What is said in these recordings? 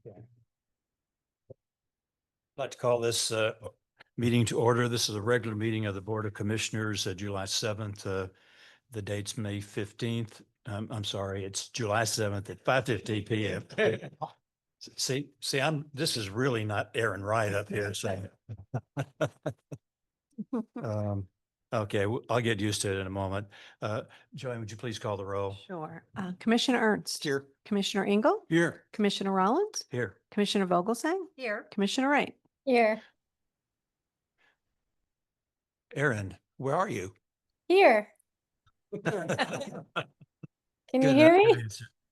Okay. I'd like to call this meeting to order. This is a regular meeting of the Board of Commissioners, July 7th. The date's May 15th. I'm sorry, it's July 7th at 5:15 PM. See, this is really not Aaron Wright up here saying. Okay, I'll get used to it in a moment. Joanne, would you please call the roll? Sure. Commissioner Ernst. Here. Commissioner Engel. Here. Commissioner Rollins. Here. Commissioner Vogelsang. Here. Commissioner Wright. Here. Aaron, where are you? Here. Can Can you hear me?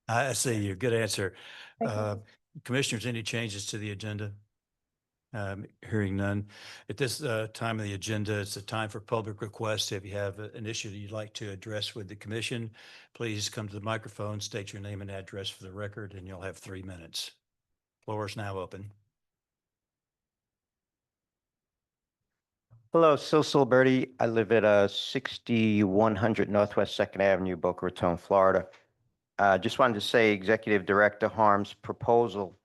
I see you. Good answer. Okay. Commissioners, any changes to the agenda? Hearing none. At this time of the agenda, it's a time for public requests. If you have an issue that you'd like to address with the commission, please come to the microphone, state your name and address for the record, and you'll have 3 minutes. Floor is now open. Hello, Sil Silberti. I live at 6100 Northwest 2nd Avenue, Boca Raton, Florida. Just wanted to say Executive Director Harm's proposal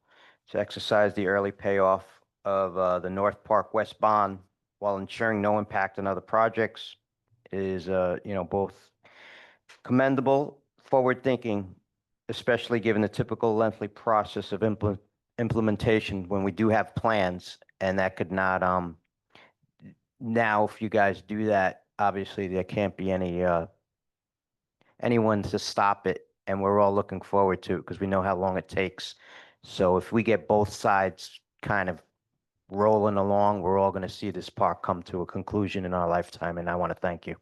to exercise the early payoff of the North Park West bond while ensuring no impact on other projects is, both commendable, forward-thinking, especially given the typical lengthy process of implementation when we do have plans, and that could not now, if you guys do that, obviously there can't be anyone to stop it, and we're all looking forward to it because we know how long it takes. So if we get both sides kind of rolling along, we're all going to see this park come to a conclusion in our lifetime, and I want to thank you.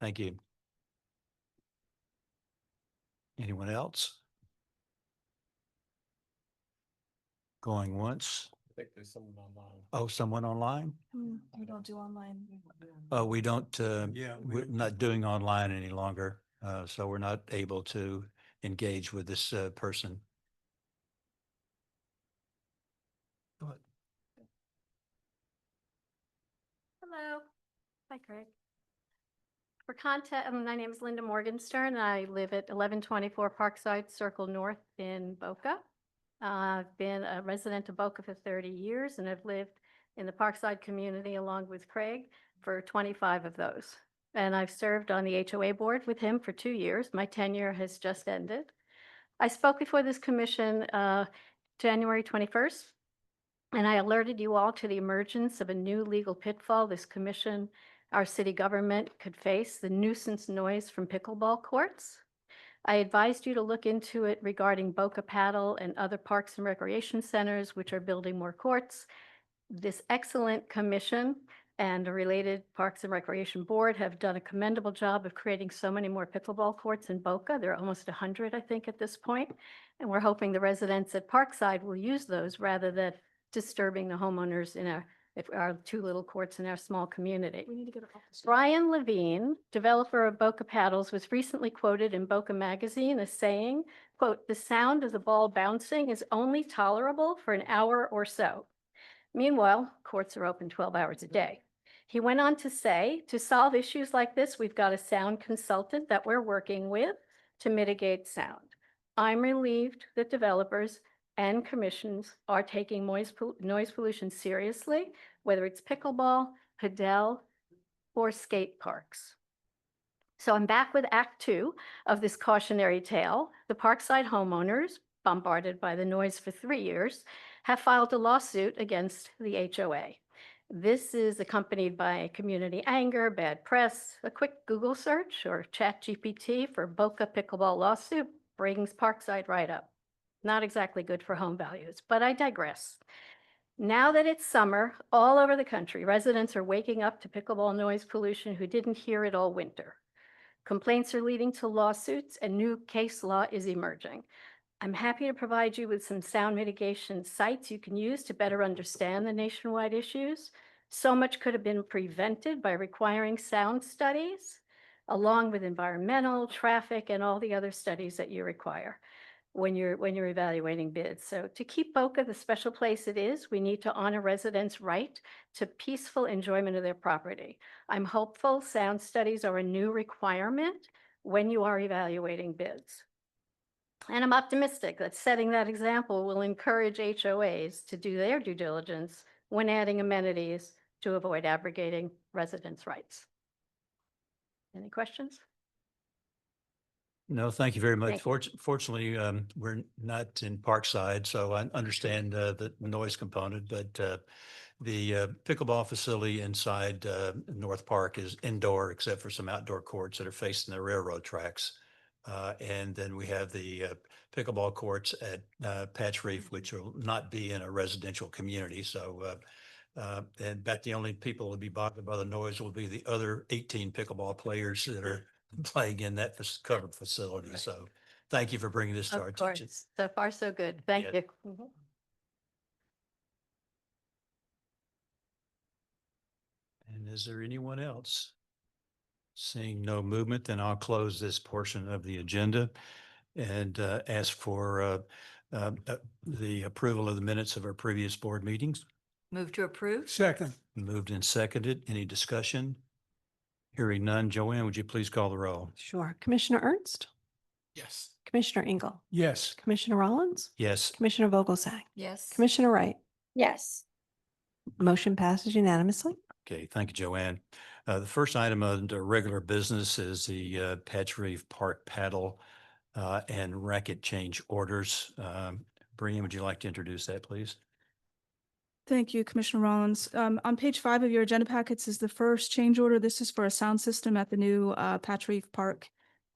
Thank you. Anyone else? Going once? I think there's someone online. Oh, someone online? We don't do online. Oh, we don't, Yeah, we're not doing online any longer. So we're not able to engage with this person. Go ahead. Hello. Hi, Craig. For contact, my name is Linda Morgenstern. I live at 1124 Parkside Circle North in Boca. I've been a resident of Boca for 30 years, and I've lived in the Parkside community along with Craig for 25 of those. And I've served on the HOA board with him for 2 years. My tenure has just ended. I spoke before this commission January 21st, and I alerted you all to the emergence of a new legal pitfall this commission, our city government could face, the nuisance noise from pickleball courts. I advised you to look into it regarding Boca Paddle and other parks and recreation centers, which are building more courts. This excellent commission and a related Parks and Recreation Board have done a commendable job of creating so many more pickleball courts in Boca. There are almost 100, I think, at this point. And we're hoping the residents at Parkside will use those rather than disturbing the homeowners in our 2 little courts in our small community. We need to get off the. Brian Levine, developer of Boca Paddles, was recently quoted in Boca Magazine as saying, quote, "The sound of the ball bouncing is only tolerable for an hour or so." Meanwhile, courts are open 12 hours a day. He went on to say, to solve issues like this, we've got a sound consultant that we're working with to mitigate sound. I'm relieved that developers and commissions are taking noise pollution seriously, whether it's pickleball, padel, or skate parks. So I'm back with Act 2 of this cautionary tale. The Parkside homeowners, bombarded by the noise for 3 years, have filed a lawsuit against the HOA. This is accompanied by community anger, bad press. A quick Google search or ChatGPT for Boca pickleball lawsuit brings Parkside right up. Not exactly good for home values, but I digress. Now that it's summer, all over the country, residents are waking up to pickleball noise pollution who didn't hear it all winter. Complaints are leading to lawsuits and new case law is emerging. I'm happy to provide you with some sound mitigation sites you can use to better understand the nationwide issues. So much could have been prevented by requiring sound studies, along with environmental, traffic, and all the other studies that you require when you're evaluating bids. So to keep Boca the special place it is, we need to honor residents' right to peaceful enjoyment of their property. I'm hopeful sound studies are a new requirement when you are evaluating bids. And I'm optimistic that setting that example will encourage HOAs to do their due diligence when adding amenities to avoid abrogating residents' rights. Any questions? No, thank you very much. Thank you. Fortunately, we're not in Parkside, so I understand the noise component, but the pickleball facility inside North Park is indoor, except for some outdoor courts that are facing the railroad tracks. And then we have the pickleball courts at Patch Reef, which will not be in a residential community. So, and bet the only people who will be bothered by the noise will be the other 18 pickleball players that are playing in that covered facility. So thank you for bringing this to our Of attention. course. So far, so good. Thank Yeah. you. Mhm. And is there anyone else? Seeing no movement, then I'll close this portion of the agenda and ask for the approval of the minutes of our previous board meetings. Move to approve? Second. Moved and seconded. Any discussion? Hearing none. Joanne, would you please call the roll? Sure. Commissioner Ernst, Yes. Commissioner Engel, Yes. Commissioner Rollins, Yes. Commissioner Vogelsang, Yes. Commissioner Wright. Yes. Motion passes unanimously. Okay, thank you, Joanne. The first item under regular business is the Patch Reef Park paddle and racket change orders. Brian, would you like to introduce that, please? Thank you, Commissioner Rollins. On page 5 of your agenda packets is the first change order. This is for a sound system at the new Patch Reef Park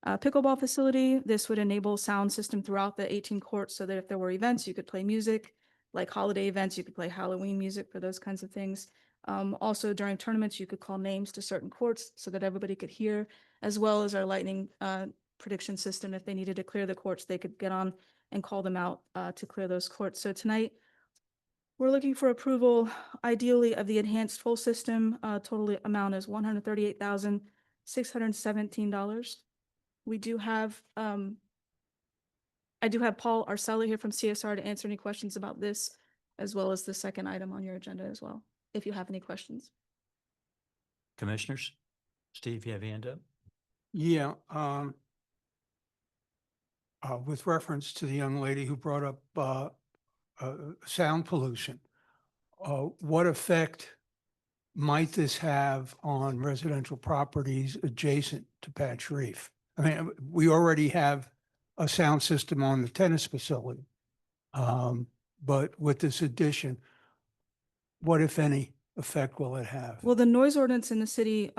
pickleball facility. This would enable sound system throughout the 18 courts so that if there were events, you could play music, like holiday events, you could play Halloween music for those kinds of things. Also during tournaments, you could call names to certain courts so that everybody could hear, as well as our lightning prediction system. If they needed to clear the courts, they could get on and call them out to clear those courts. So tonight, we're looking for approval, ideally, of the enhanced full system. Total amount is $138,617. We do have, I do have Paul Arcella here from CSR to answer any questions about this, as well as the second item on your agenda as well, if you have any questions. Commissioners? Steve, you have your hand up? Yeah. With reference to the young lady who brought up sound pollution, what effect might this have on residential properties adjacent to Patch Reef? I mean, we already have a sound system on the tennis facility. But with this addition, what, if any, effect will it have? Well, the noise ordinance in the city,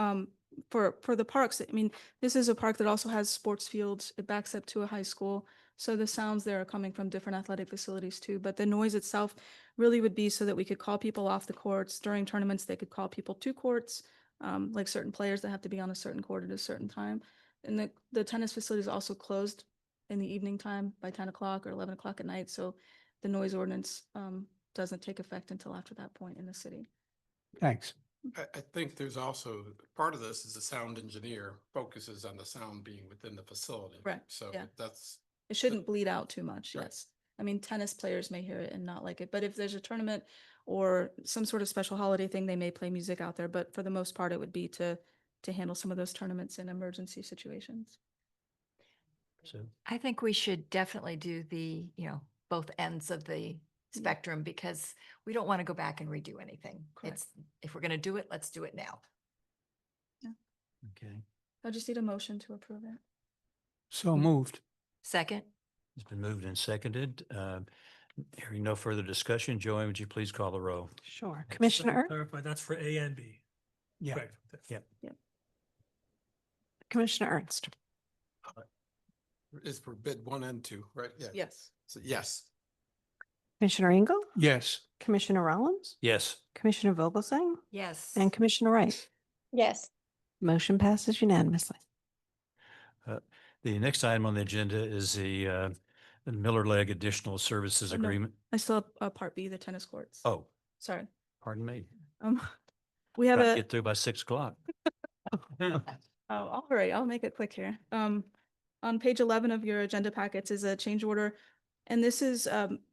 for the parks, I mean, this is a park that also has sports fields. It backs up to a high school. So the sounds there are coming from different athletic facilities too. But the noise itself really would be so that we could call people off the courts. During tournaments, they could call people to courts, like certain players that have to be on a certain court at a certain time. And the tennis facility is also closed in the evening time by 10 o'clock or 11 o'clock at night. So the noise ordinance doesn't take effect until after that point in the city. Thanks. I think there's also, part of this is the sound engineer focuses on the sound being within the facility. Correct, So yeah. that's, It shouldn't bleed out too much, Right. yes. I mean, tennis players may hear it and not like it, but if there's a tournament or some sort of special holiday thing, they may play music out there. But for the most part, it would be to handle some of those tournaments in emergency situations. So, I think we should definitely do the, both ends of the spectrum because we don't want to go back and redo anything. Correct. If we're going to do it, let's do it now. okay. I just need a motion to approve it. So moved. Second? It's been moved and seconded. Hearing no further discussion, Joanne, would you please call the roll? Sure. Commissioner Ernst, Clarify, that's for A and B. Yeah. Correct. Commissioner Ernst, is for bid 1 and 2, right? Yeah. Yes. So yes. Commissioner Engel, Yes. Commissioner Rollins, Yes. Commissioner Vogelsang, Yes. and Commissioner Wright. Yes. Motion passes unanimously. The next item on the agenda is the Miller Leg Additional Services Oh, no. Agreement. I still have part B, the tennis courts. Oh, Sorry. pardon me. We have Try to a, get through by 6 o'clock. oh, all right, I'll make it quick here. On page 11 of your agenda packets is a change order. And this is,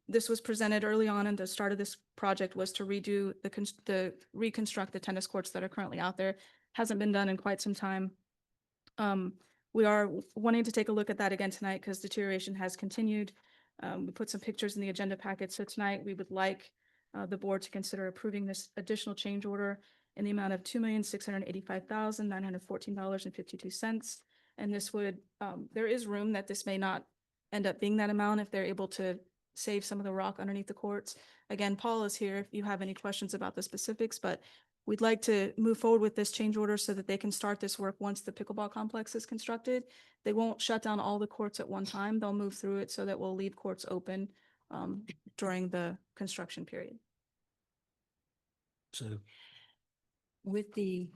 this was presented early on and the start of this project was to redo reconstruct the tennis courts that are currently out there. Hasn't been done in quite some time. we are wanting to take a look at that again tonight because deterioration has continued. We put some pictures in the agenda packet. So tonight we would like the board to consider approving this additional change order in the amount of $2,685,914.52. And this would, there is room that this may not end up being that amount if they're able to save some of the rock underneath the courts. Again, Paul is here if you have any questions about the specifics, but we'd like to move forward with this change order so that they can start this work once the pickleball complex is constructed. They won't shut down all the courts at one time. They'll move through it so that we'll leave courts open during the construction period. So With the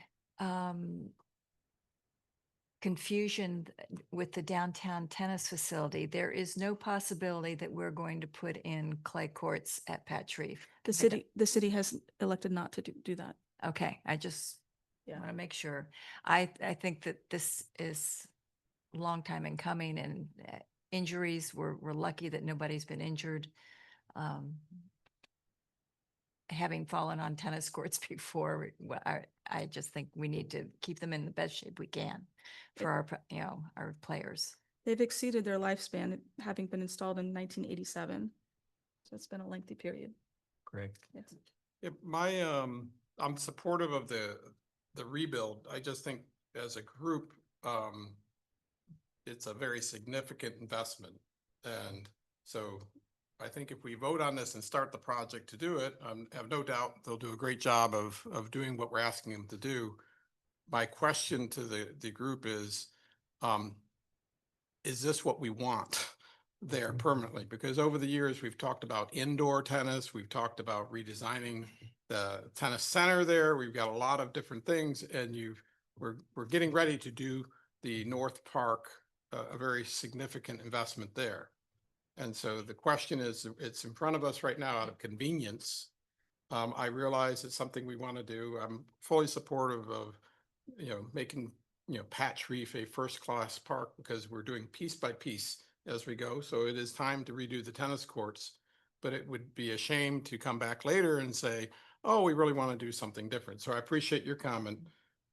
confusion with the downtown tennis facility, there is no possibility that we're going to put in clay courts at Patch Reef. The city has elected not to do that. Okay, I just Yeah. want to make sure. I think that this is a long time in coming, and injuries, we're lucky that nobody's been injured. Having fallen on tennis courts before, I just think we need to keep them in the best shape we can for our, our players. They've exceeded their lifespan, having been installed in 1987. So it's been a lengthy period. Greg, Yes. Yeah, I'm supportive of the rebuild. I just think as a group, it's a very significant investment. And so I think if we vote on this and start the project to do it, I have no doubt they'll do a great job of doing what we're asking them to do. My question to the group is this what we want there permanently? Because over the years, we've talked about indoor tennis, we've talked about redesigning the tennis center there. We've got a lot of different things, and we're getting ready to do the North Park, a very significant investment there. And so the question is, it's in front of us right now out of convenience. I realize it's something we want to do. I'm fully supportive of, making, Patch Reef a first-class park, because we're doing piece by piece as we go. So it is time to redo the tennis courts, but it would be a shame to come back later and say, oh, we really want to do something different. So I appreciate your comment,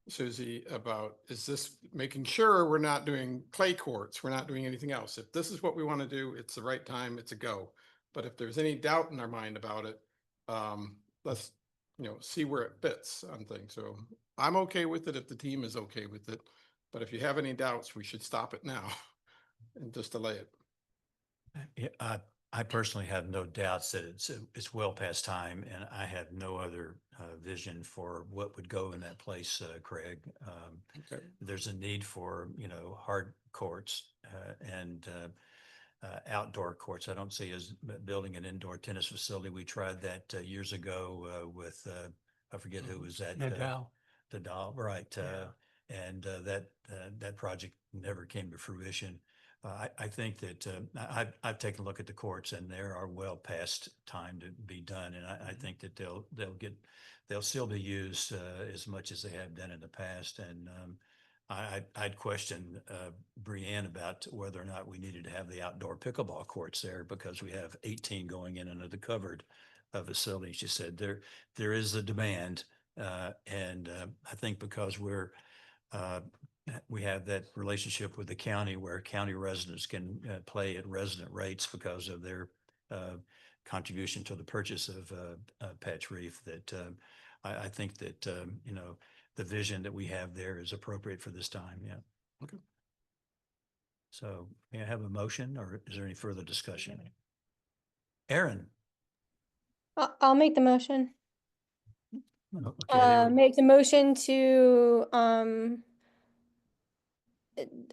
Susie, about is this making sure we're not doing clay courts, we're not doing anything else. If this is what we want to do, it's the right time, it's a go. But if there's any doubt in our mind about it, let's see where it fits on things. So I'm okay with it if the team is okay with it. But if you have any doubts, we should stop it now and just delay it. yeah, I personally have no doubts that it's well past time, and I have no other vision for what would go in that place, Craig. Okay. There's a need for, hard courts and outdoor courts. I don't see us building an indoor tennis facility. We tried that years ago with, I forget who was that. Nadal. Nadal, right. Yeah. And that project never came to fruition. I think that I've taken a look at the courts, and there are well past time to be done. And I think that they'll still be used as much as they have done in the past. And I'd question Brianne about whether or not we needed to have the outdoor pickleball courts there, because we have 18 going in under the covered facility. She said there is a demand, and I think because we have that relationship with the county where county residents can play at resident rates because of their contribution to the purchase of Patch Reef, that I think that, the vision that we have there is appropriate for this time. Yeah. Okay. So may I have a motion, or is there any further discussion? Aaron? I'll make the motion. Okay. Make the motion to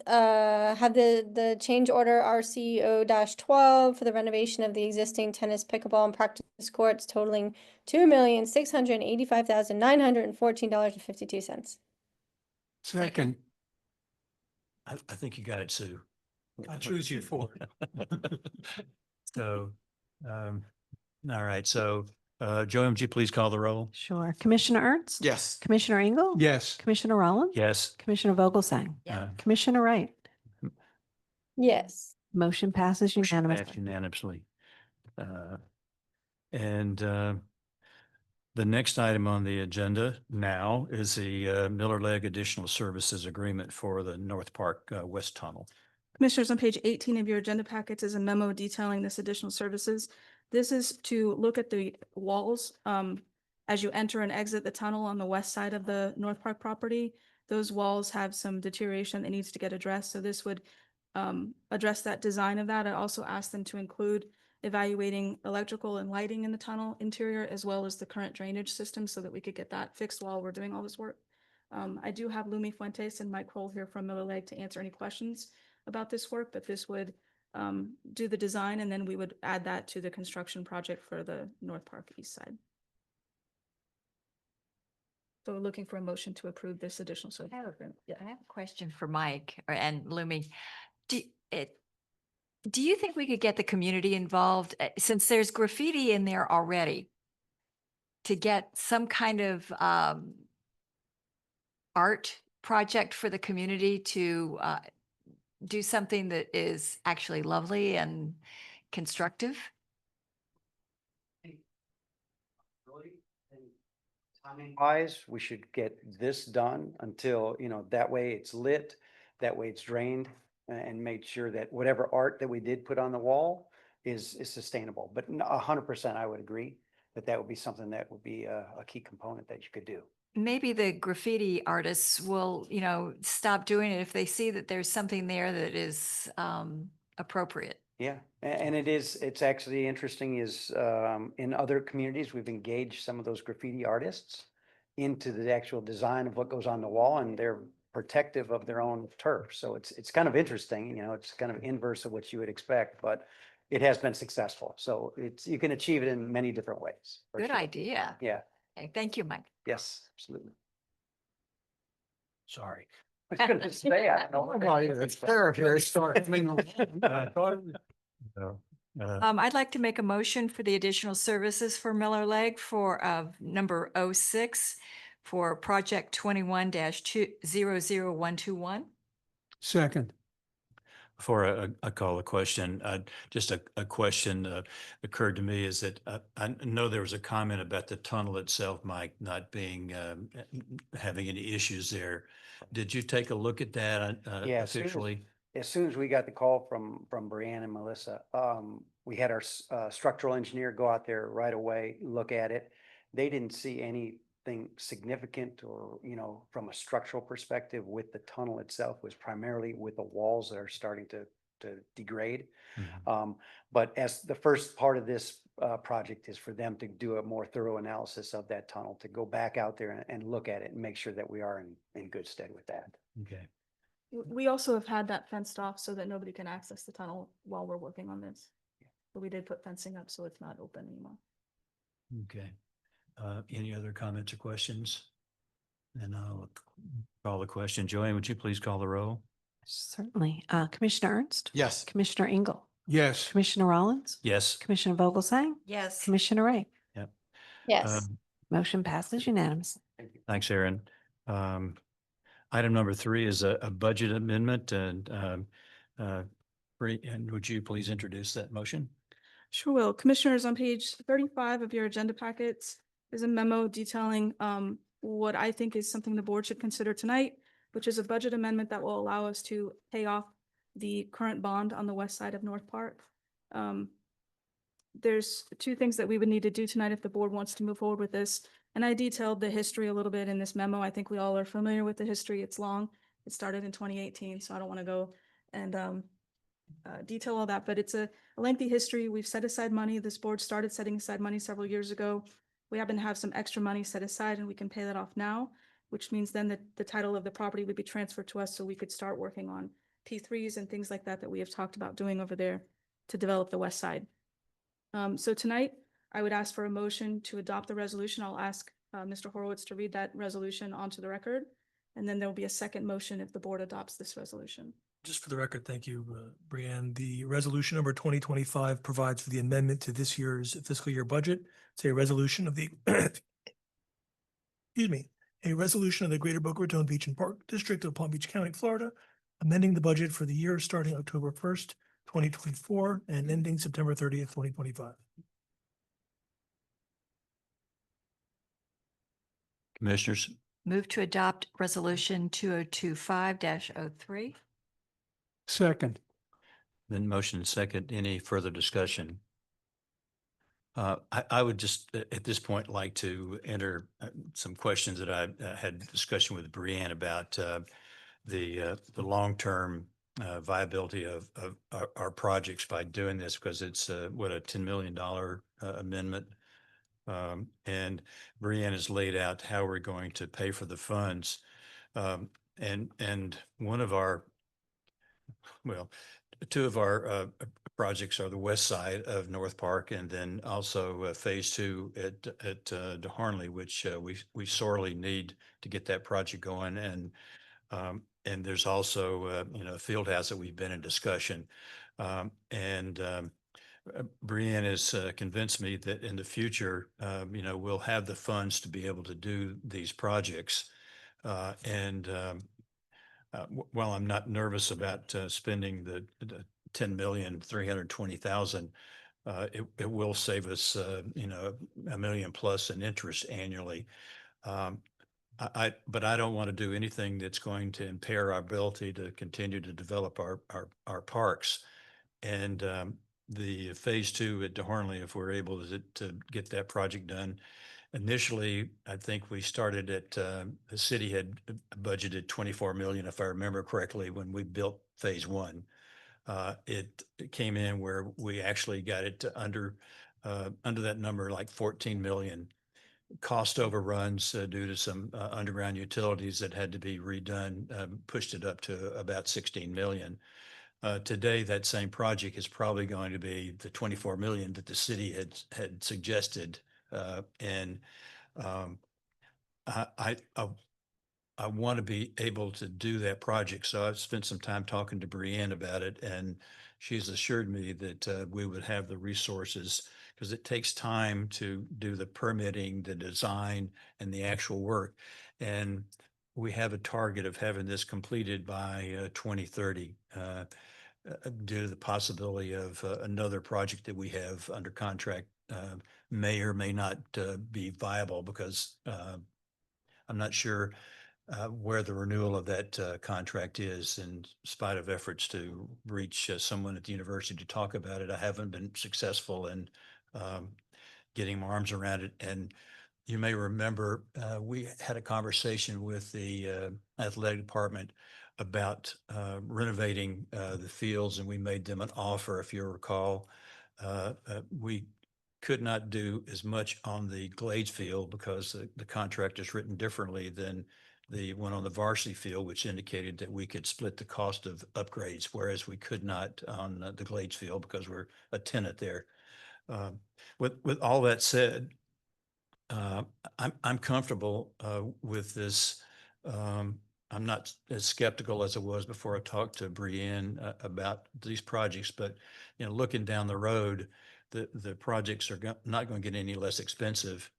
have the change order RCO-12 for the renovation of the existing tennis, pickleball, and practice courts totaling $2,685,914.52. Second, I think you got it, Sue. I choose you for it. So, all right. So, Joanne, would you please call the roll? Sure. Commissioner Ernst? Yes. Commissioner Engel? Yes. Commissioner Rollins? Yes. Commissioner Vogelsang? Yeah. Commissioner Wright? Yes. Motion passes Passed unanimously. unanimously. And The next item on the agenda now is the Miller Lake Additional Services Agreement for the North Park West Tunnel. Commissioners, on page 18 of your agenda packets is a memo detailing this additional services. This is to look at the walls as you enter and exit the tunnel on the west side of the North Park property. Those walls have some deterioration that needs to get addressed. So this would address that design of that. I also asked them to include evaluating electrical and lighting in the tunnel interior, as well as the current drainage system, so that we could get that fixed while we're doing all this work. I do have Lumi Fuentes and Mike Kroll here from Miller Lake to answer any questions about this work, but this would do the design, and then we would add that to the construction project for the North Park East side. So we're looking for a motion to approve this additional service agreement. Yeah. I have a question for Mike and Lumi. Do you think we could get the community involved, since there's graffiti in there already, to get some kind of art project for the community to do something that is actually lovely and constructive? Timing wise, we should get this done until, that way it's lit, that way it's drained, and made sure that whatever art that we did put on the wall is sustainable. But 100%, I would agree that would be something that would be a key component that you could do. Maybe the graffiti artists will, stop doing it if they see that there's something there that is appropriate. Yeah, and it's actually interesting is in other communities, we've engaged some of those graffiti artists into the actual design of what goes on the wall, and they're protective of their own turf. So it's kind of interesting, it's kind of inverse of what you would expect, but it has been successful. So you can achieve it in many different ways. for Good sure. idea. Yeah, Okay, thank you, Mike. yes, absolutely. Sorry. I was gonna say, I don't know. It's fair here. I'd like to make a motion for the additional services for Miller Lake for number 06 for project 21-00121. Second. Before I call a question, just a question occurred to me is that I know there was a comment about the tunnel itself, Mike, not being, having any issues there. Did you take a look at that Yeah, as soon as- officially? As soon as we got the call from Brianne and Melissa, we had our structural engineer go out there right away, look at it. They didn't see anything significant or, from a structural perspective with the tunnel itself. It was primarily with the walls that are starting to degrade. Mhm. But as the first part of this project is for them to do a more thorough analysis of that tunnel, to go back out there and look at it and make sure that we are in good stead with that. Okay. We also have had that fenced off so that nobody can access the tunnel while we're working on this. But we did put fencing up, so it's not open anymore. Okay. Any other comments or questions? And I'll call the question. Joanne, would you please call the roll? Certainly. Commissioner Ernst? Yes. Commissioner Engel? Yes. Commissioner Rollins? Yes. Commissioner Vogelsang? Yes. Commissioner Ray? Yes. Motion passes unanimously. Thanks, Aaron. Item number 3 is a budget amendment, and would you please introduce that motion? Sure will. Commissioners, on page 35 of your agenda packets is a memo detailing what I think is something the board should consider tonight, which is a budget amendment that will allow us to pay off the current bond on the west side of North Park. There's 2 things that we would need to do tonight if the board wants to move forward with this. And I detailed the history a little bit in this memo. I think we all are familiar with the history. It's long. It started in 2018, so I don't want to go and detail all that, but it's a lengthy history. We've set aside money. This board started setting aside money several years ago. We happen to have some extra money set aside and we can pay that off now, which means then that the title of the property would be transferred to us so we could start working on P3s and things like that that we have talked about doing over there to develop the west side. So tonight, I would ask for a motion to adopt the resolution. I'll ask Mr. Horowitz to read that resolution onto the record. And then there will be a second motion if the board adopts this resolution. Just for the record, thank you, Brianne. The resolution number 2025 provides for the amendment to this year's fiscal year budget. It's a resolution of the, excuse me, a resolution of the Greater Boca Raton Beach and Park District of Palm Beach County, Florida, amending the budget for the year starting October 1st, 2024 and ending September 30th, 2025. Commissioners, Move to adopt resolution 2025-03. Second. then motion and second. Any further discussion? I would just at this point like to enter some questions that I had discussion with Brianne about the long-term viability of our projects by doing this, because it's what, a $10 million amendment. And Brianne has laid out how we're going to pay for the funds. And one of our, well, two of our projects are the west side of North Park, and then also phase two at DeHarnley, which we sorely need to get that project going. And there's also a field house that we've been in discussion. Brianne has convinced me that in the future, we'll have the funds to be able to do these projects. While I'm not nervous about spending the 10,320,000, it will save us, $1 million plus in interest annually. But I don't want to do anything that's going to impair our ability to continue to develop our parks. And the phase two at DeHarnley, if we're able to get that project done. Initially, I think we started at, the city had budgeted 24 million, if I remember correctly, when we built phase one. It came in where we actually got it to under that number, like 14 million. Cost overruns due to some underground utilities that had to be redone, pushed it up to about 16 million. Today, that same project is probably going to be the 24 million that the city had suggested. I want to be able to do that project. So I've spent some time talking to Brianne about it, and she's assured me that we would have the resources, because it takes time to do the permitting, the design, and the actual work. And we have a target of having this completed by 2030. Due to the possibility of another project that we have under contract may or may not be viable, because I'm not sure where the renewal of that contract is. In spite of efforts to reach someone at the university to talk about it, I haven't been successful in getting my arms around it. And you may remember we had a conversation with the athletic department about renovating the fields, and we made them an offer, if you recall. We could not do as much on the Glades field because the contract is written differently than the one on the varsity field, which indicated that we could split the cost of upgrades, whereas we could not on the Glades field because we're a tenant there. With all that said, I'm comfortable with this. I'm not as skeptical as I was before I talked to Brianne about these projects, but looking down the road, the projects are not going to get any less expensive.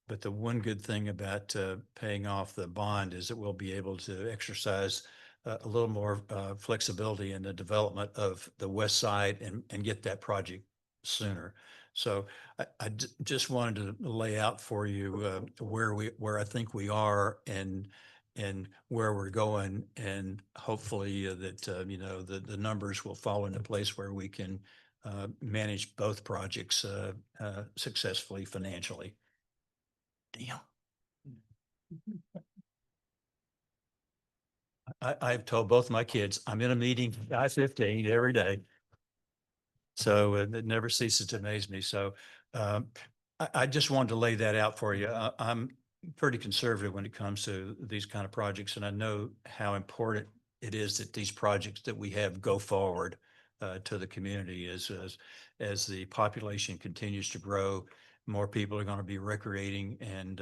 But the one good thing about paying off the bond is that we'll be able to exercise a little more flexibility in the development of the west side and get that project sooner. So I just wanted to lay out for you where I think we are and where we're going, and hopefully that the numbers will fall into place where we can manage both projects successfully financially. Damn. I've told both my kids I'm in a meeting 5:15 every day. So it never ceases to amaze me. So I just wanted to lay that out for you. I'm pretty conservative when it comes to these kind of projects, and I know how important it is that these projects that we have go forward to the community as the population continues to grow. More people are going to be recreating, and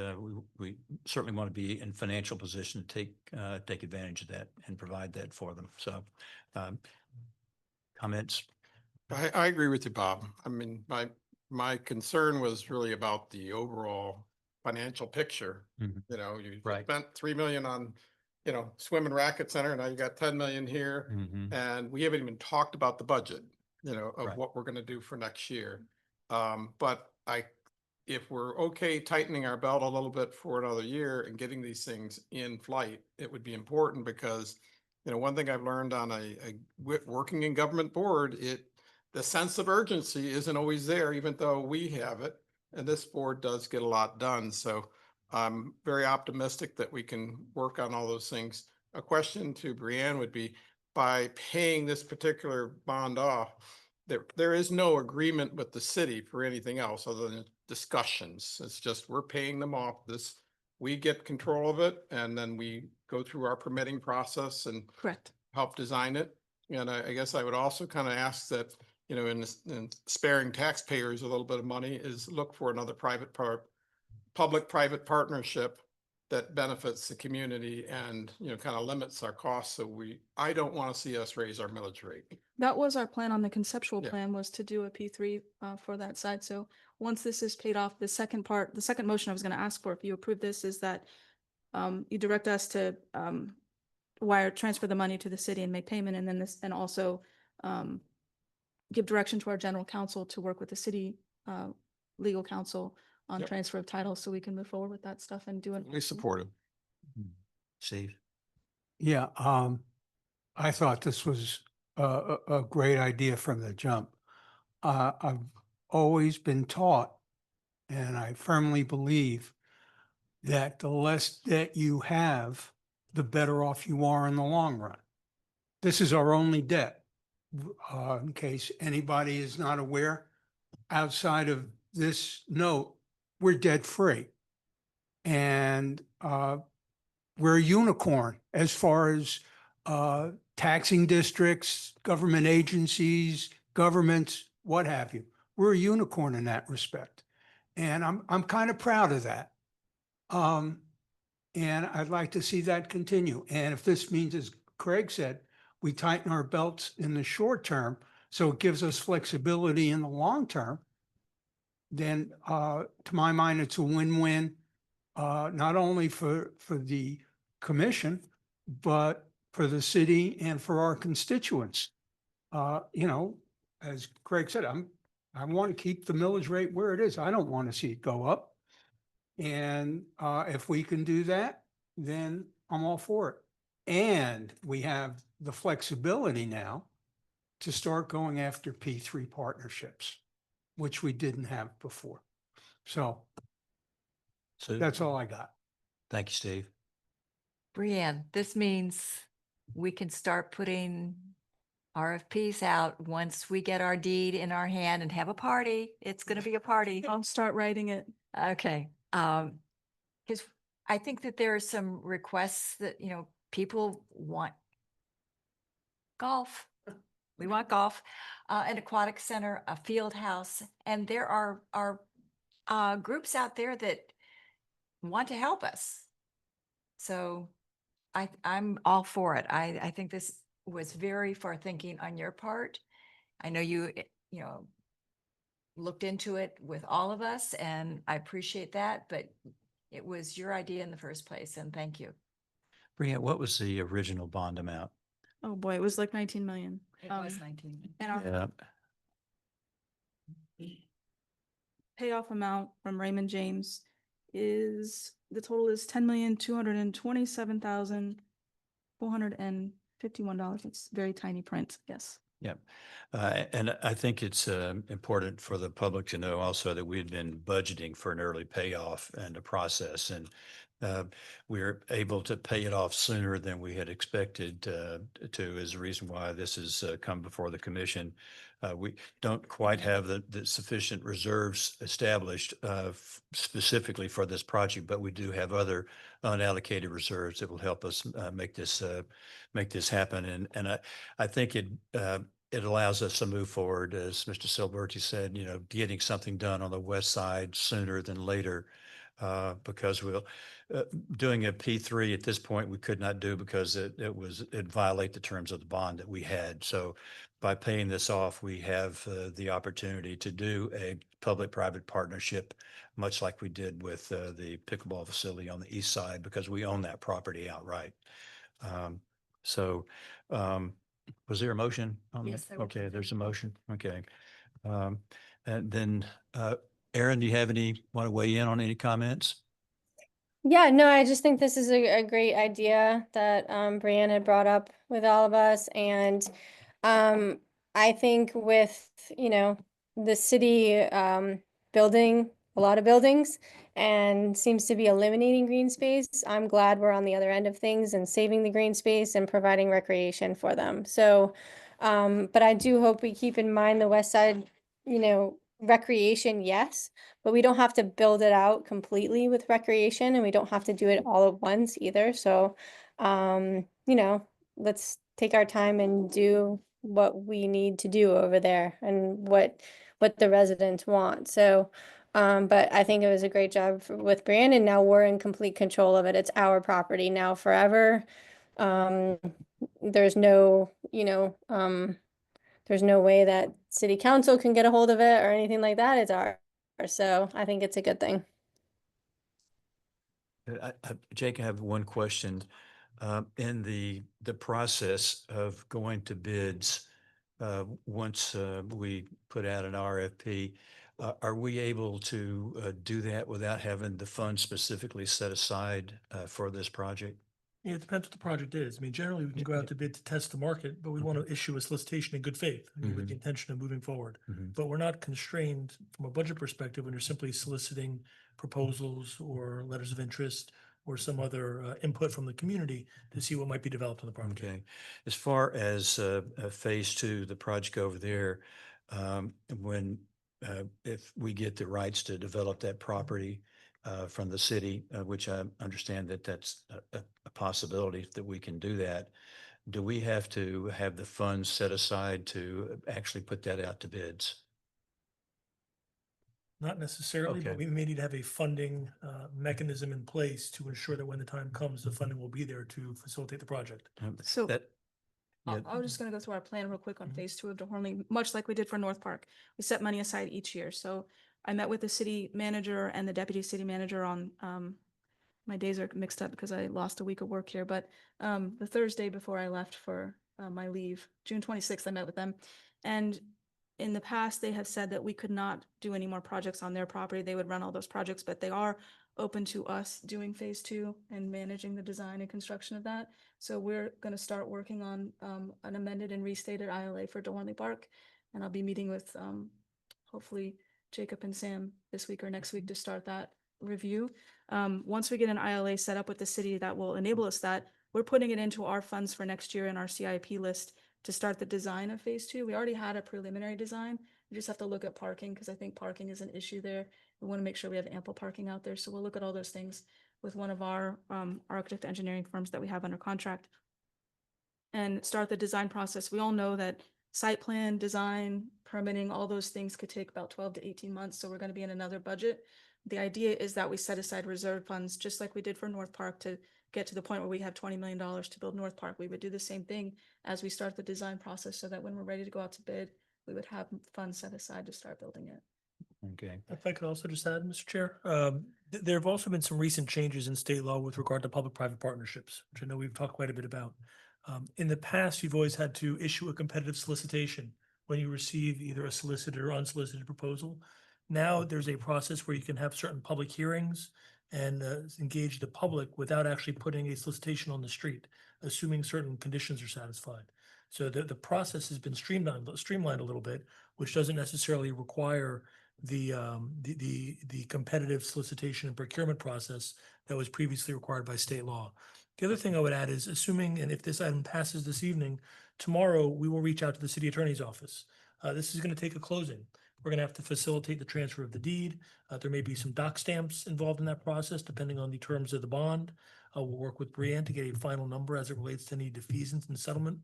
we certainly want to be in financial position to take advantage of that and provide that for them. So comments? I agree with you, Bob. I mean, my concern was really about the overall financial picture. Mhm. You Right. spent 3 million on, swim and racket center. Now you got 10 million here, Mhm. and we haven't even talked about the budget, of Right. what we're going to do for next year. But if we're okay tightening our belt a little bit for another year and getting these things in flight, it would be important because, you know, one thing I've learned on working in government board, the sense of urgency isn't always there, even though we have it. And this board does get a lot done. So I'm very optimistic that we can work on all those things. A question to Brianne would be, by paying this particular bond off, there is no agreement with the city for anything else other than discussions. It's just, we're paying them off this, we get control of it, and then we go through our permitting process and Correct. help design it. And I guess I would also kind of ask that, you know, in sparing taxpayers a little bit of money, is look for another public-private partnership that benefits the community and, you know, kind of limits our costs. So I don't want to see us raise our millage rate. That was our plan on the conceptual Yeah. plan, was to do a P3 for that side. So once this is paid off, the second motion I was going to ask for, if you approve this, is that you direct us to transfer the money to the city and make payment, and then and also give direction to our general counsel to work with the city legal counsel on Yep. transfer of title, so we can move forward with that stuff and do it. We support it. Steve? Yeah, I thought this was a great idea from the jump. I've always been taught, and I firmly believe, that the less debt you have, the better off you are in the long run. This is our only debt. In case anybody is not aware, outside of this note, we're debt free. And we're a unicorn as far as taxing districts, government agencies, governments, what have you. We're a unicorn in that respect. And I'm kind of proud of that. And I'd like to see that continue. And if this means, as Craig said, we tighten our belts in the short term, so it gives us flexibility in the long term, then to my mind, it's a win-win, not only for the commission, but for the city and for our constituents. You know, as Craig said, I want to keep the millage rate where it is. I don't want to see it go up. And if we can do that, then I'm all for it. And we have the flexibility now to start going after P3 partnerships, which we didn't have before. So that's all I got. Thank you, Steve. Brianne, this means we can start putting RFPs out once we get our deed in our hand and have a party. It's going to be a party. I'll start writing it. Okay. Because I think that there are some requests that, you know, people want golf. We want golf, an aquatic center, a field house, and there are groups out there that want to help us. So I'm all for it. I think this was very far thinking on your part. I know you know, looked into it with all of us, and I appreciate that, but it was your idea in the first place, and thank you. Brianne, what was the original bond amount? Oh, boy, it was like 19 million. It was 19. And our Yeah, payoff amount from Raymond James is, the total is $10,227,451. It's very tiny print, yes. yeah. And I think it's important for the public to know also that we had been budgeting for an early payoff and a process, and we were able to pay it off sooner than we had expected to, is the reason why this has come before the commission. We don't quite have the sufficient reserves established specifically for this project, but we do have other unallocated reserves that will help us make this happen. And I think it allows us to move forward, as Mr. Silberti said, you know, getting something done on the west side sooner than later, because doing a P3 at this point, we could not do because it'd violate the terms of the bond that we had. So by paying this off, we have the opportunity to do a public-private partnership, much like we did with the pickleball facility on the east side, because we own that property outright. Was there a motion on that? Yes, there was. Okay, there's a motion. Okay. And then Aaron, do you have want to weigh in on any comments? Yeah, no, I just think this is a great idea that Brianne had brought up with all of us. And I think with, the city building a lot of buildings and seems to be eliminating green space, I'm glad we're on the other end of things and saving the green space and providing recreation for them. So, but I do hope we keep in mind the west side, recreation, yes, but we don't have to build it out completely with recreation and we don't have to do it all at once either. So, let's take our time and do what we need to do over there and what the residents want. So, but I think it was a great job with Brandon. Now we're in complete control of it. It's our property now forever. Um, there's no, there's no way that city council can get a hold of it or anything like that. It's ours. So I think it's a good thing. Jake, I have one question. In the process of going to bids, once we put out an RFP, are we able to do that without having the funds specifically set aside for this project? Yeah, it depends what the project is. I mean, generally, we can go out to bid to test the market, but we want to issue a solicitation in good faith with the intention of moving forward. But we're not constrained from a budget perspective when you're simply soliciting proposals or letters of interest or some other input from the community to see what might be developed on the project. Okay. As far as phase two, the project over there, when if we get the rights to develop that property from the city, which I understand that that's a possibility that we can do that, do we have to have the funds set aside to actually put that out to bids? Not necessarily, but Okay. we may need to have a funding mechanism in place to ensure that when the time comes, the funding will be there to facilitate the project. So- That, yeah, I was just gonna go through our plan real quick on phase two of DeHornley, much like we did for North Park. We set money aside each year. So I met with the city manager and the deputy city manager on, my days are mixed up because I lost a week of work here, but the Thursday before I left for my leave, June 26th, I met with them. And in the past, they have said that we could not do any more projects on their property. They would run all those projects, but they are open to us doing phase two and managing the design and construction of that. So we're going to start working on an amended and restated ILA for DeHornley Park. And I'll be meeting with hopefully Jacob and Sam this week or next week to start that review. Once we get an ILA set up with the city that will enable us that, we're putting it into our funds for next year in our CIP list to start the design of phase two. We already had a preliminary design. We just have to look at parking because I think parking is an issue there. We want to make sure we have ample parking out there. So we'll look at all those things with one of our architect engineering firms that we have under contract and start the design process. We all know that site plan, design, permitting, all those things could take about 12 to 18 months. So we're going to be in another budget. The idea is that we set aside reserve funds, just like we did for North Park, to get to the point where we have $20 million to build North Park. We would do the same thing as we start the design process so that when we're ready to go out to bid, we would have funds set aside to start building it. okay. If I could also just add, Mr. Chair, there have also been some recent changes in state law with regard to public-private partnerships, which I know we've talked quite a bit about. In the past, you've always had to issue a competitive solicitation when you receive either a solicited or unsolicited proposal. Now there's a process where you can have certain public hearings and engage the public without actually putting a solicitation on the street, assuming certain conditions are satisfied. So the process has been streamlined a little bit, which doesn't necessarily require the competitive solicitation and procurement process that was previously required by state law. The other thing I would add is assuming, and if this item passes this evening, tomorrow we will reach out to the city attorney's office. This is going to take a closing. We're going to have to facilitate the transfer of the deed. There may be some doc stamps involved in that process, depending on the terms of the bond. We'll work with Brianne to get a final number as it relates to any defeasance and settlement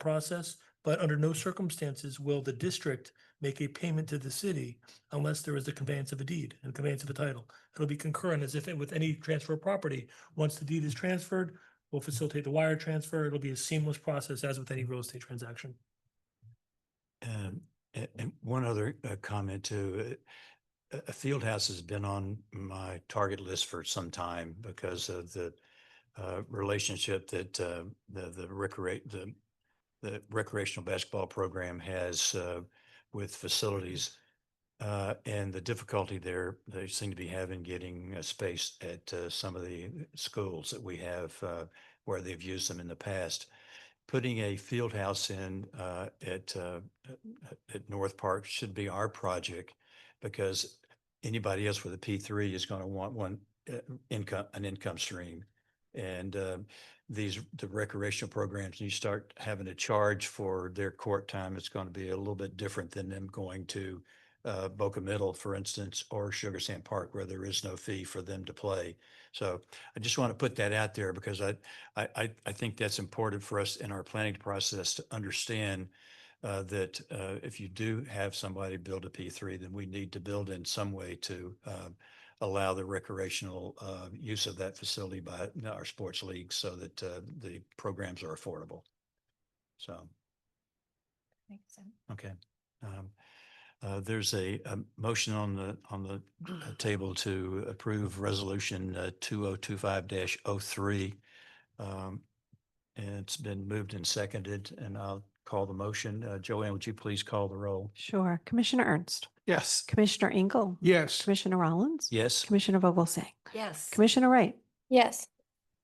process. But under no circumstances will the district make a payment to the city unless there is a conveyance of a deed and conveyance of a title. It'll be concurrent as if with any transfer of property. Once the deed is transferred, we'll facilitate the wire transfer. It'll be a seamless process as with any real estate transaction. And one other comment too, a field house has been on my target list for some time because of the relationship that the recreational basketball program has with facilities. And the difficulty there, they seem to be having getting space at some of the schools that we have where they've used them in the past. Putting a field house in at North Park should be our project because anybody else with a P3 is going to want an income stream. And the recreational programs, you start having to charge for their court time, it's going to be a little bit different than them going to Boca Middle, for instance, or Sugar Sand Park, where there is no fee for them to play. So I just want to put that out there because I think that's important for us in our planning process to understand that if you do have somebody build a P3, then we need to build in some way to allow the recreational use of that facility by our sports leagues so that the programs are affordable. So, Makes sense. okay. There's a motion on the table to approve resolution 2025-03. And it's been moved and seconded, and I'll call the motion. Joanne, would you please call the roll? Sure. Commissioner Ernst, Yes. Commissioner Engel, Yes. Commissioner Rollins, Yes. Commissioner Vogelsang, Yes. Commissioner Wright. Yes.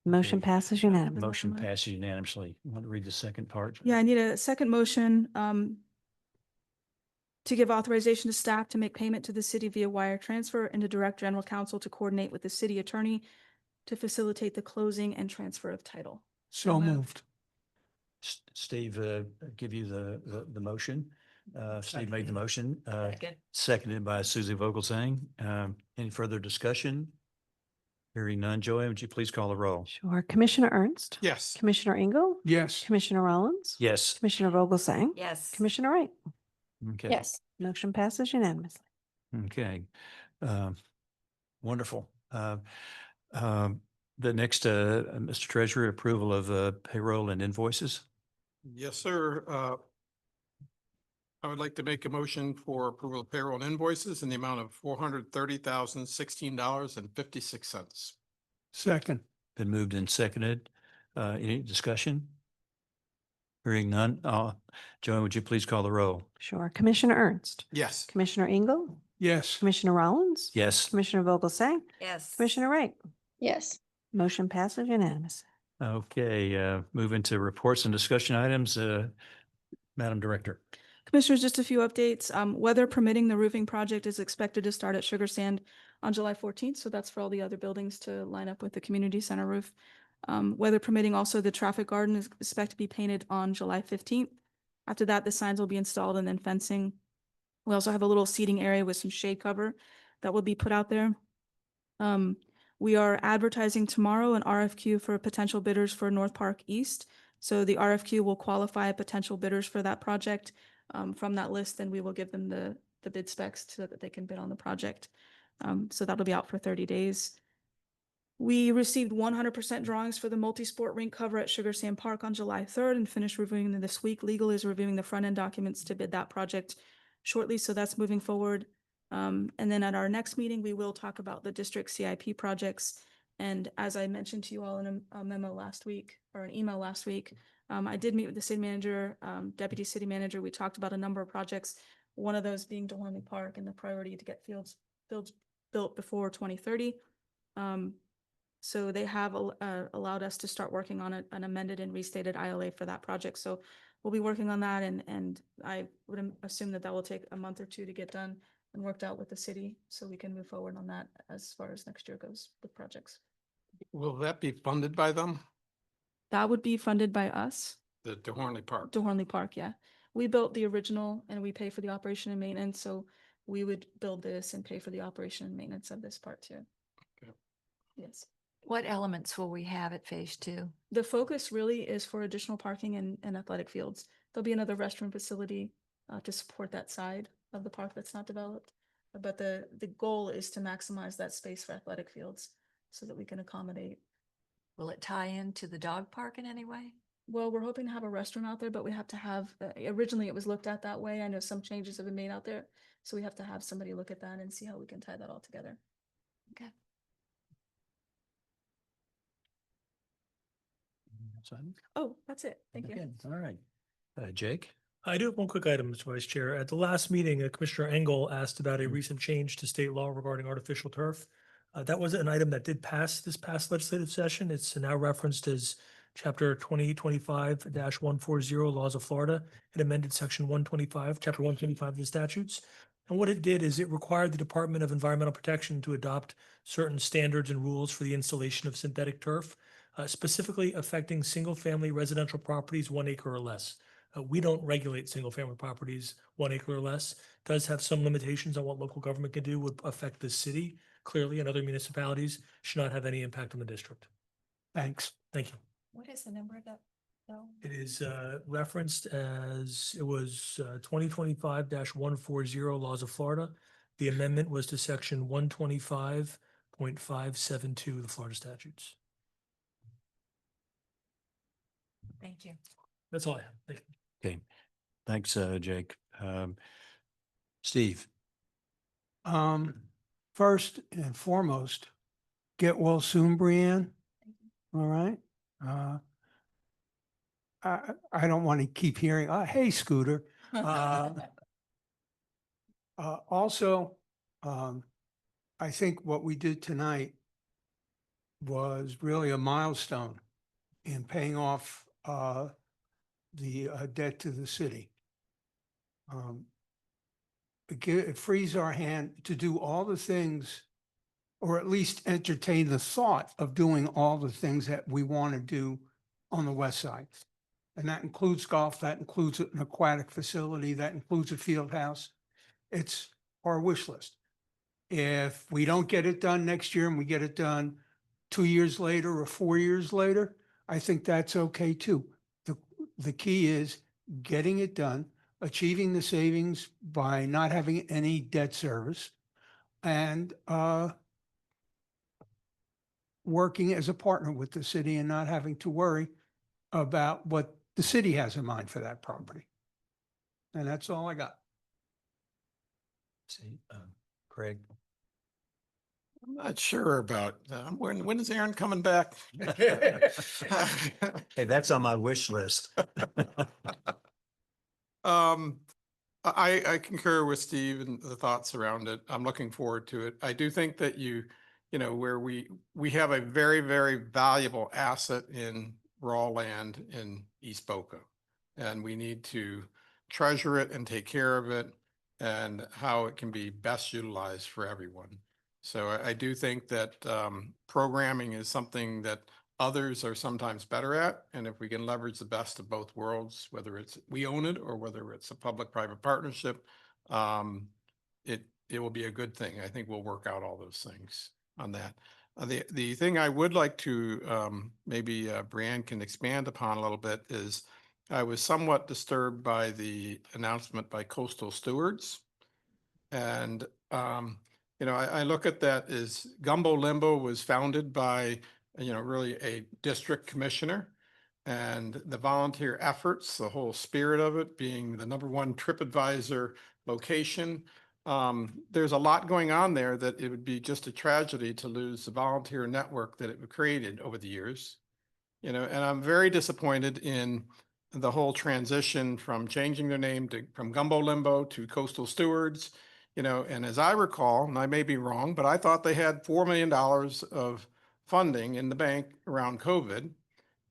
Motion Okay. passes unanimously. Motion passes unanimously. You want to read the second part? Yeah, I need a second motion to give authorization to staff to make payment to the city via wire transfer and to direct general counsel to coordinate with the city attorney to facilitate the closing and transfer of title. So moved. Steve, give you the motion. Steve made the motion, Second. seconded by Susie Vogelsang. Any further discussion? Hearing none. Joanne, would you please call the roll? Sure. Commissioner Ernst, Yes. Commissioner Engel, Yes. Commissioner Rollins, Yes. Commissioner Vogelsang, Yes. Commissioner Wright. Okay. Yes. Motion passes unanimously. Okay. Wonderful. The next, Mr. Treasurer, approval of payroll and invoices. Yes, sir. I would like to make a motion for approval of payroll and invoices in the amount of $430,016.56. Second. Been moved and seconded. Any discussion? Hearing none. Joanne, would you please call the roll? Sure. Commissioner Ernst, Yes. Commissioner Engel, Yes. Commissioner Rollins, Yes. Commissioner Vogelsang, Yes. Commissioner Wright. Yes. Motion passes unanimously. Okay, move into reports and discussion items. Madam Director. Commissioners, just a few updates. Weather permitting, the roofing project is expected to start at Sugar Sand on July 14th. So that's for all the other buildings to line up with the community center roof. Weather permitting, also the traffic garden is expected to be painted on July 15th. After that, the signs will be installed and then fencing. We also have a little seating area with some shade cover that will be put out there. We are advertising tomorrow an RFQ for potential bidders for North Park East. So the RFQ will qualify potential bidders for that project. From that list, then we will give them the bid specs so that they can bid on the project. So that'll be out for 30 days. We received 100% drawings for the multi-sport rink cover at Sugar Sand Park on July 3rd and finished reviewing them this week. Legal is reviewing the front end documents to bid that project shortly, so that's moving forward. And then at our next meeting, we will talk about the district CIP projects. And as I mentioned to you all in a memo last week, or an email last week, I did meet with the city manager, deputy city manager. We talked about a number of projects, one of those being DeHornley Park and the priority to get fields built before 2030. So they have allowed us to start working on an amended and restated ILA for that project. So we'll be working on that, and I would assume that will take a month or two to get done and worked out with the city, so we can move forward on that as far as next year goes with projects. Will that be funded by them? That would be funded by us. The DeHornley Park? DeHornley Park, yeah. We built the original and we pay for the operation and maintenance, so we would build this and pay for the operation and maintenance of this part too. Okay. Yes. What elements will we have at phase 2? The focus really is for additional parking and athletic fields. There'll be another restroom facility to support that side of the park that's not developed. But the goal is to maximize that space for athletic fields so that we can accommodate. Will it tie into the dog park in any way? Well, we're hoping to have a restroom out there, but we have to have, originally it was looked at that way. I know some changes have been made out there. So we have to have somebody look at that and see how we can tie that all together. Okay. Oh, that's it. Thank you. Okay, all right. Jake? I do have one quick item, Mr. Vice Chair. At the last meeting, Commissioner Engel asked about a recent change to state law regarding artificial turf. That was an item that did pass this past legislative session. It's now referenced as Chapter 2025-140 Laws of Florida. It amended Section 125, Chapter 125 of the statutes. And what it did is it required the Department of Environmental Protection to adopt certain standards and rules for the installation of synthetic turf, specifically affecting single-family residential properties 1 acre or less. We don't regulate single-family properties 1 acre or less. Does have some limitations on what local government can do, would affect the city clearly, and other municipalities, should not have any impact on the district. Thanks. Thank you. What is the number of that? No. It is referenced as, it was 2025-140 Laws of Florida. The amendment was to Section 125.572 of the Florida statutes. Thank you. That's all I have. Thank you. Okay, thanks, Jake. Steve? First and foremost, get well soon, Brianne. All right. I don't want to keep hearing, hey, Scooter. Also, I think what we did tonight was really a milestone in paying off the debt to the city. It frees our hand to do all the things, or at least entertain the thought of doing all the things that we want to do on the west side. And that includes golf, that includes an aquatic facility, that includes a field house. It's our wish list. If we don't get it done next year and we get it done 2 years later or 4 years later, I think that's okay too. The key is getting it done, achieving the savings by not having any debt service, and working as a partner with the city and not having to worry about what the city has in mind for that property. And that's all I got. See, Craig? I'm not sure about, when is Aaron coming back? Hey, that's on my wish list. I concur with Steve and the thoughts around it. I'm looking forward to it. I do think that where we have a very, very valuable asset in raw land in East Boca, and we need to treasure it and take care of it and how it can be best utilized for everyone. So I do think that programming is something that others are sometimes better at. And if we can leverage the best of both worlds, whether it's we own it or whether it's a public-private partnership, it will be a good thing. I think we'll work out all those things on that. The thing I would like to maybe Brianne can expand upon a little bit is I was somewhat disturbed by the announcement by Coastal Stewards. And, I look at that as Gumbo Limbo was founded by, really a district commissioner, and the volunteer efforts, the whole spirit of it being the #1 TripAdvisor location. There's a lot going on there that it would be just a tragedy to lose the volunteer network that it created over the years. And I'm very disappointed in the whole transition from changing their name from Gumbo Limbo to Coastal Stewards. And as I recall, and I may be wrong, but I thought they had $4 million of funding in the bank around COVID.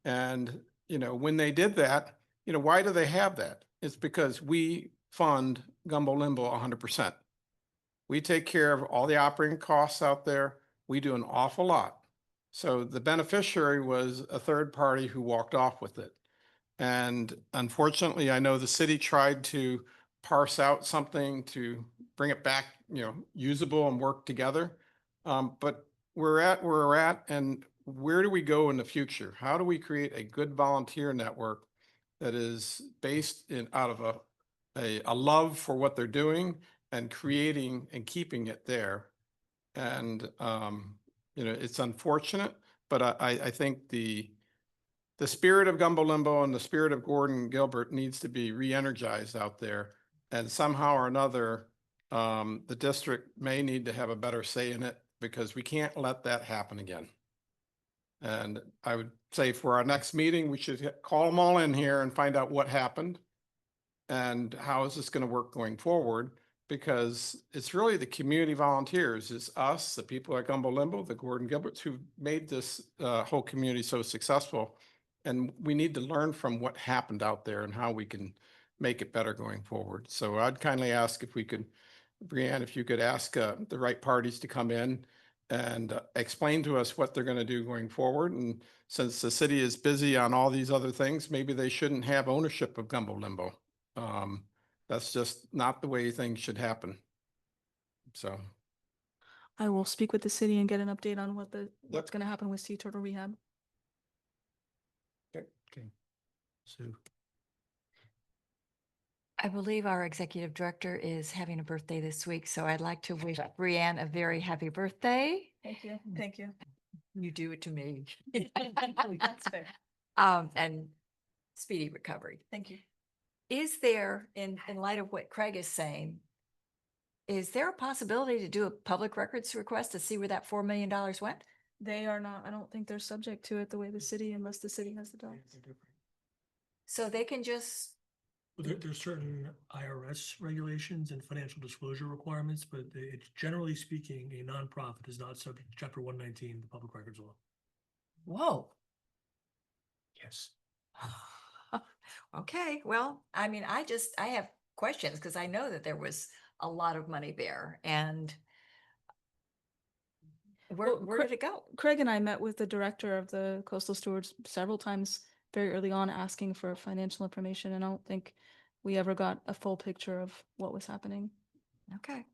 And, when they did that, why do they have that? It's because we fund Gumbo Limbo 100%. We take care of all the operating costs out there. We do an awful lot. So the beneficiary was a third party who walked off with it. And unfortunately, I know the city tried to parse out something to bring it back, usable and work together. But we're at where we're at, and where do we go in the future? How do we create a good volunteer network that is based out of a love for what they're doing and creating and keeping it there? And, it's unfortunate, but I think the spirit of Gumbo Limbo and the spirit of Gordon Gilbert needs to be re-energized out there. And somehow or another, the district may need to have a better say in it, because we can't let that happen again. And I would say for our next meeting, we should call them all in here and find out what happened And how is this going to work going forward? Because it's really the community volunteers, it's us, the people at Gumbo Limbo, the Gordon Gilberts who made this whole community so successful. And we need to learn from what happened out there and how we can make it better going forward. So I'd kindly ask if we could, Brianne, if you could ask the right parties to come in and explain to us what they're going to do going forward. And since the city is busy on all these other things, maybe they shouldn't have ownership of Gumbo Limbo. That's just not the way things should happen. So, I will speak with the city and get an update on what's gonna happen with Sea Turtle Rehab. Okay. Sue. I believe our executive director is having a birthday this week, so I'd like to wish Brianne a very happy birthday. Thank you. Thank you. You do it to me. That's fair. And speedy recovery. Thank you. Is there, in light of what Craig is saying, is there a possibility to do a public records request to see where that $4 million went? They are not, I don't think they're subject to it the way the city, unless the city has the docs. So they can just, There's certain IRS regulations and financial disclosure requirements, but it's generally speaking, a nonprofit is not subject to Chapter 119 of the Public Records Law. whoa. Yes. Okay, well, I mean, I have questions because I know that there was a lot of money there and where Well, did it go? Craig and I met with the director of the Coastal Stewards several times very early on asking for financial information, and I don't think we ever got a full picture of what was happening, Okay.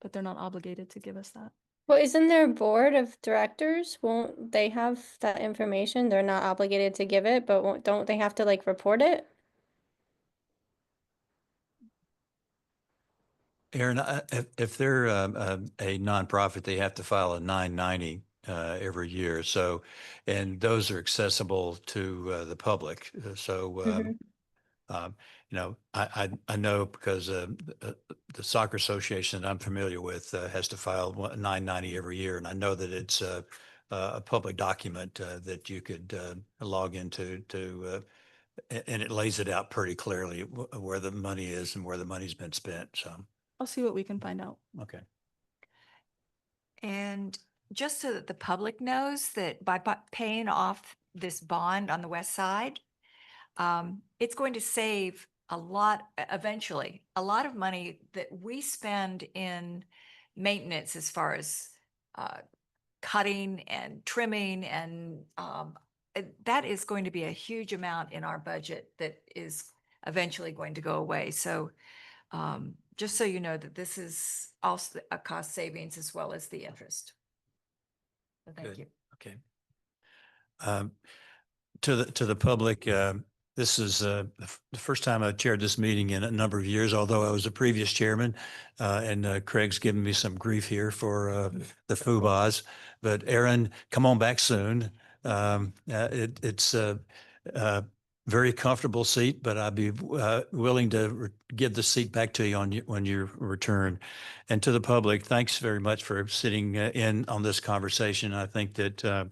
but they're not obligated to give us that. Well, isn't there a board of directors? Won't they have that information? They're not obligated to give it, but don't they have to like report it? Aaron, if they're a nonprofit, they have to file a 990 every year. So, and those are accessible to the public. So, you know, I know because the Soccer Association that I'm familiar with has to file 990 every year, and I know that it's a public document that you could log into and it lays it out pretty clearly where the money is and where the money's been spent. So, I'll see what we can find out. okay. And just so that the public knows that by paying off this bond on the west side, it's going to save eventually, a lot of money that we spend in maintenance as far as cutting and trimming and that is going to be a huge amount in our budget that is eventually going to go away. So just so you know that this is also a cost savings as well as the interest. So thank Good. you. Okay. To the public, this is the first time I've chaired this meeting in a number of years, although I was a previous chairman, and Craig's given me some grief here for the FUBAS. But Aaron, come on back soon. It's a very comfortable seat, but I'd be willing to give the seat back to you when you return. And to the public, thanks very much for sitting in on this conversation. I think that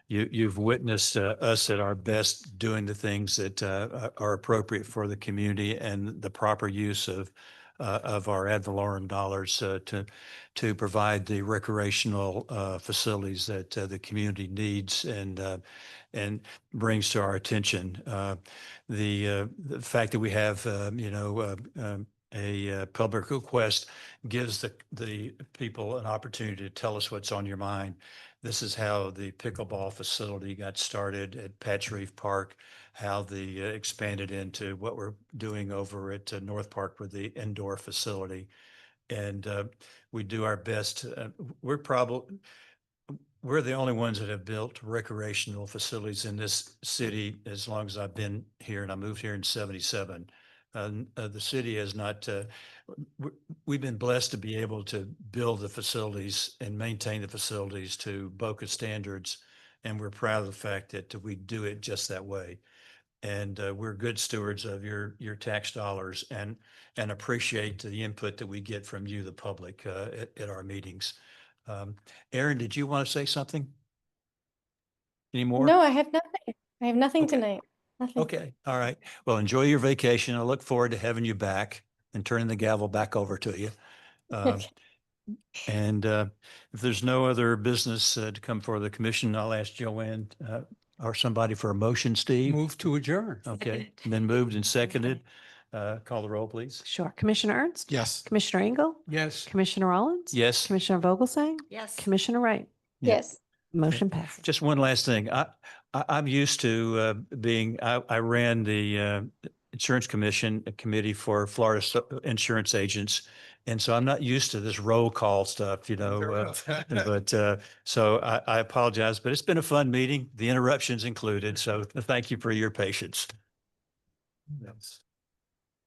you've witnessed us at our best doing the things that are appropriate for the community and the proper use of our ad valorem dollars to provide the recreational facilities that the community needs and brings to our attention. The fact that we have a public request gives the people an opportunity to tell us what's on your mind. This is how the pickleball facility got started at Patch Reef Park, how the expanded into what we're doing over at North Park with the indoor facility. And we do our best. We're the only ones that have built recreational facilities in this city as long as I've been here, and I moved here in '77. The city has not, we've been blessed to be able to build the facilities and maintain the facilities to BOCA standards. And we're proud of the fact that we do it just that way. And we're good stewards of your tax dollars and appreciate the input that we get from you, the public, at our meetings. Aaron, did you want to say something? Any more? No, I have nothing. I have nothing Okay. tonight. Nothing. Okay, all right. Well, enjoy your vacation. I look forward to having you back and turning the gavel back over to you. Um, And if there's no other business to come for the commission, I'll ask Joanne or somebody for a motion, Steve. Move to adjourn. Okay, been moved and seconded. Call the roll, please. Sure. Commissioner Ernst? Yes. Commissioner Engel? Yes. Commissioner Rollins? Yes. Commissioner Vogelsang? Yes. Commissioner Wright? Yeah. Yes. Motion passes. Just one last thing. I'm used to I ran the Insurance Commission Committee for Florida Insurance Agents. And so I'm not used to this roll call stuff, Fair enough. but so I apologize, but it's been a fun meeting, the interruptions included. So thank you for your patience. Yes.